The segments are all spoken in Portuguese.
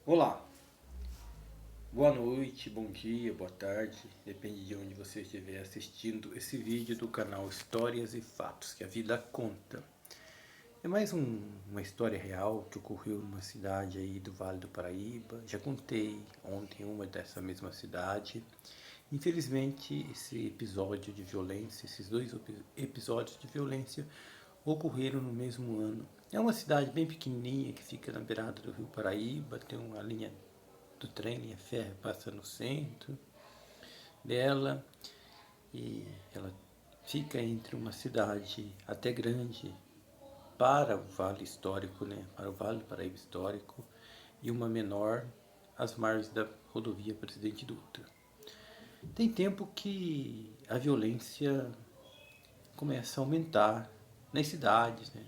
Olá, boa noite, bom dia, boa tarde, depende de onde você estiver assistindo esse vídeo do canal Histórias e Fatos que a Vida Conta. É mais uma história real que ocorreu numa cidade aí do Vale do Paraíba. Já contei ontem uma dessa mesma cidade. Infelizmente, esse episódio de violência, esses dois episódios de violência ocorreram no mesmo ano. É uma cidade bem pequenininha que fica na beirada do Rio Paraíba, tem uma linha do trem, linha férrea, passa no centro dela e ela fica entre uma cidade até grande para o Vale Histórico, né, para o Vale do Paraíba Histórico, e uma menor às margens da rodovia Presidente Dutra. Tem tempo que a violência começa a aumentar nas cidades, né?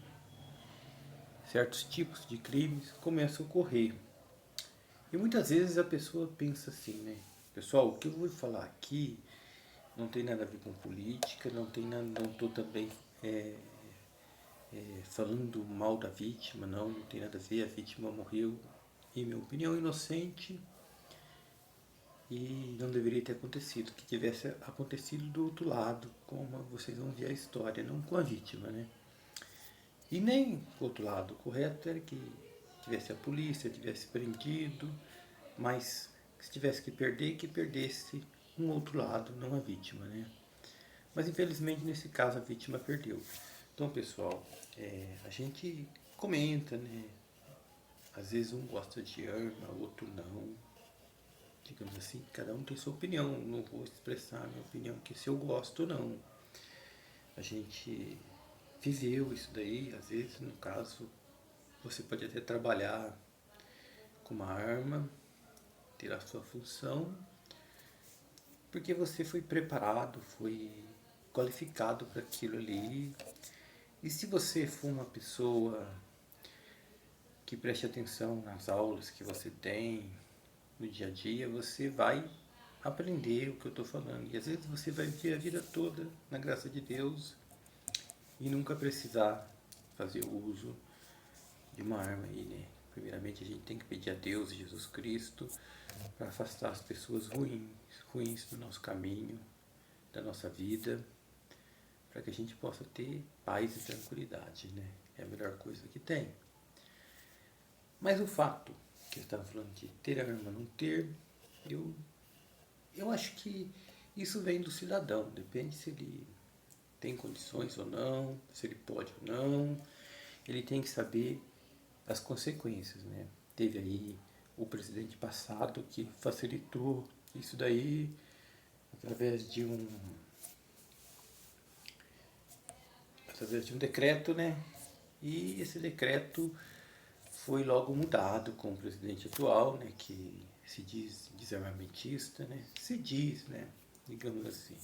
Certos tipos de crimes começam a ocorrer. E muitas vezes a pessoa pensa assim, né? Pessoal, o que eu vou falar aqui não tem nada a ver com política, não tem nada, não estou também falando mal da vítima, não tem nada a ver, a vítima morreu, em minha opinião, inocente e não deveria ter acontecido, que tivesse acontecido do outro lado, como vocês vão ver a história, não com a vítima, né? E nem o outro lado, o correto era que tivesse a polícia, tivesse prendido, mas se tivesse que perdesse um outro lado, não a vítima, né? Mas infelizmente nesse caso a vítima perdeu. Então pessoal, a gente comenta, né? Às vezes um gosta de arma, outro não. Digamos assim, cada um tem sua opinião. Não vou expressar a minha opinião que se eu gosto ou não. A gente viveu isso daí, às vezes no caso você pode até trabalhar com uma arma, ter a sua função, porque você foi preparado, foi qualificado para aquilo ali. E se você for uma pessoa que preste atenção nas aulas que você tem no dia a dia, você vai aprender o que eu estou falando. E às vezes você vai viver a vida toda na graça de Deus e nunca precisar fazer uso de uma arma aí, né? Primeiramente a gente tem que pedir a Deus, Jesus Cristo, para afastar as pessoas ruins do nosso caminho, da nossa vida, para que a gente possa ter paz e tranquilidade, né? É a melhor coisa que tem. Mas o fato que eu estava falando de ter arma, não ter, eu, eu acho que isso vem do cidadão, depende se ele tem condições ou não, se ele pode ou não, ele tem que saber as consequências, né? Teve aí o presidente passado que facilitou isso daí através de um decreto, né? E esse decreto foi logo mudado com o presidente atual, né? Que se diz desarmamentista, né? Se diz, né? Digamos assim.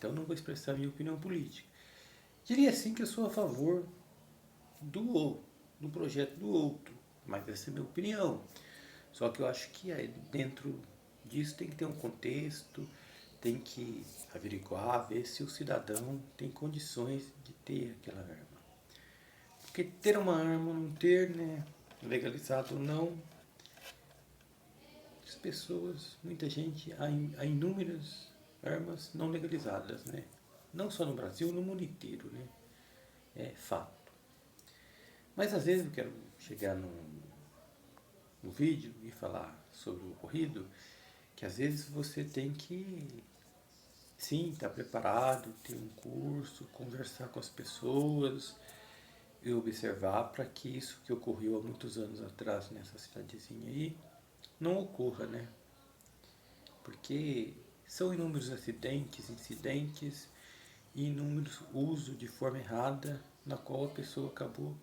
Então não vou expressar minha opinião política. Diria assim que eu sou a favor do, do projeto do outro, mas essa é a minha opinião. Só que eu acho que aí dentro disso tem que ter um contexto, tem que averiguar, ver se o cidadão tem condições de ter aquela arma. Porque ter uma arma ou não ter, né, legalizado ou não, as pessoas, muita gente, há inúmeras armas não legalizadas, né? Não só no Brasil, no mundo inteiro, né? É fato. Mas às vezes eu quero chegar no vídeo e falar sobre o ocorrido, que às vezes você tem que, sim, estar preparado, ter um curso, conversar com as pessoas e observar para que isso que ocorreu há muitos anos atrás nessa cidadezinha aí não ocorra, né? Porque são inúmeros acidentes, incidentes e inúmeros uso de forma errada na qual a pessoa acabou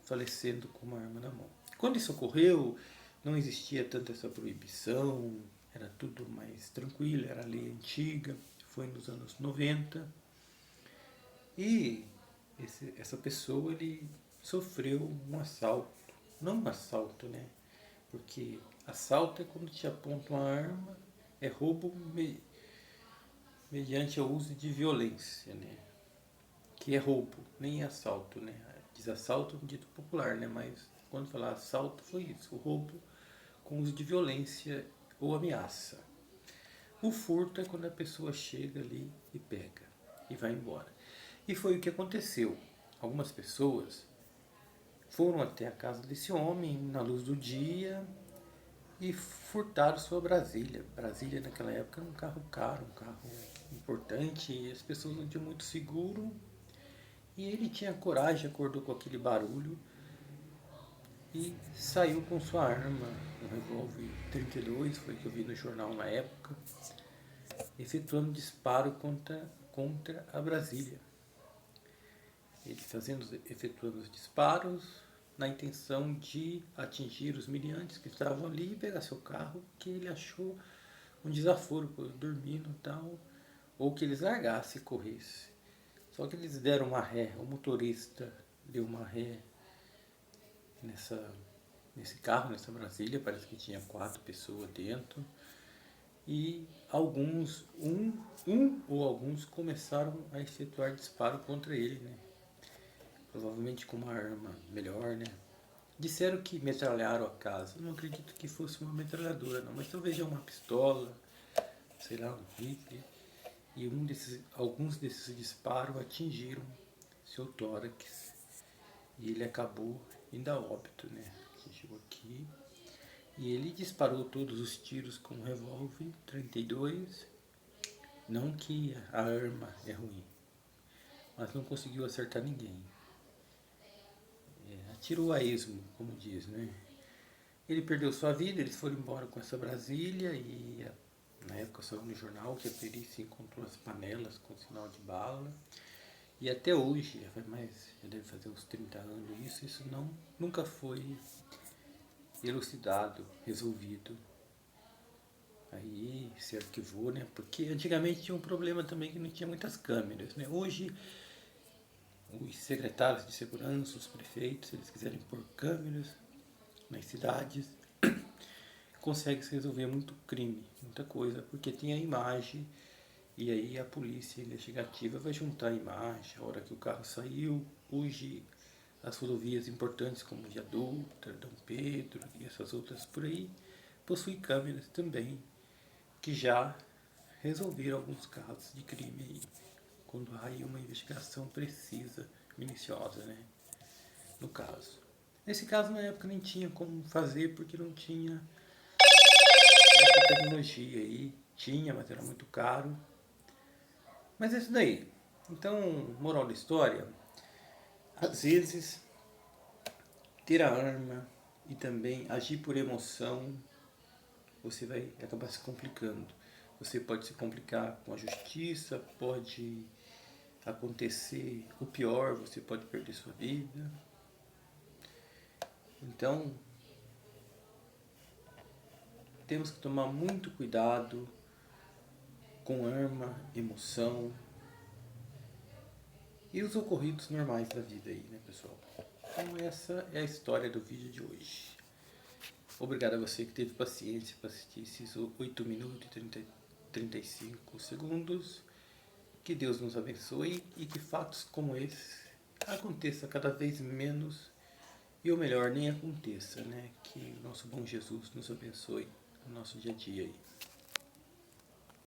falecendo com uma arma na mão. Quando isso ocorreu, não existia tanta essa proibição, era tudo mais tranquilo, era a lei antiga, foi nos anos 90. E essa pessoa ele sofreu um assalto. Não um assalto, né? Porque assalto é quando te aponta uma arma, é roubo mediante o uso de violência, né? Que é roubo, nem assalto, né? Diz assalto no dito popular, né? Mas quando falar assalto foi isso, o roubo com uso de violência ou ameaça. O furto é quando a pessoa chega ali e pega e vai embora. E foi o que aconteceu. Algumas pessoas foram até a casa desse homem na luz do dia e furtaram sua Brasília. Brasília naquela época era um carro caro, um carro importante, e as pessoas não tinham muito seguro. E ele tinha coragem, acordou com aquele barulho e saiu com sua arma, um revólver 32, foi o que eu vi no jornal na época, efetuando disparo contra a Brasília. Ele efetuando os disparos na intenção de atingir os miliantes que estavam ali e pegar seu carro, que ele achou um desaforo, dormindo e tal, ou que eles largassem e corressem. Só que eles deram uma ré, o motorista deu uma ré nesse carro, nessa Brasília, parece que tinha 4 pessoas dentro, e alguns, um ou alguns começaram a efetuar disparo contra ele, né? Provavelmente com uma arma melhor, né? Disseram que metralharam a casa. Não acredito que fosse uma metralhadora, não, mas talvez já uma pistola, sei lá, um rifle. E alguns desses disparos atingiram seu tórax e ele acabou indo a óbito, né? Atingiu aqui. E ele disparou todos os tiros com um revólver 32. Não que a arma é ruim, mas não conseguiu acertar ninguém. Atirou a esmo, como diz, né? Ele perdeu sua vida, eles foram embora com essa Brasília e na época saiu no jornal que a perícia encontrou as panelas com sinal de bala. E até hoje, já deve fazer uns 30 anos isso nunca foi elucidado, resolvido. Aí se arquivou, né? Porque antigamente tinha um problema também que não tinha muitas câmeras, né? Hoje os secretários de segurança, os prefeitos, se eles quiserem pôr câmeras nas cidades, consegue se resolver muito crime, muita coisa, porque tem a imagem e aí a polícia investigativa vai juntar a imagem, a hora que o carro saiu. Hoje as rodovias importantes como Viadutra, Dom Pedro e essas outras por aí possuem câmeras também, que já resolveram alguns casos de crime aí, quando há aí uma investigação precisa, minuciosa, né, no caso. Nesse caso, na época, nem tinha como fazer, porque não tinha essa tecnologia aí. Tinha, mas era muito caro. Mas é isso daí. Então, moral da história, às vezes, ter a arma e também agir por emoção, você vai acabar se complicando. Você pode se complicar com a justiça, pode acontecer o pior, você pode perder sua vida. Então, temos que tomar muito cuidado com arma, emoção e os ocorridos normais da vida aí, né, pessoal? Então essa é a história do vídeo de hoje. Obrigado a você que teve paciência para assistir esses 8 minutos e 35 segundos. Que Deus nos abençoe e que fatos como esse aconteça cada vez menos e o melhor nem aconteça, né? Que o nosso bom Jesus nos abençoe no nosso dia a dia aí.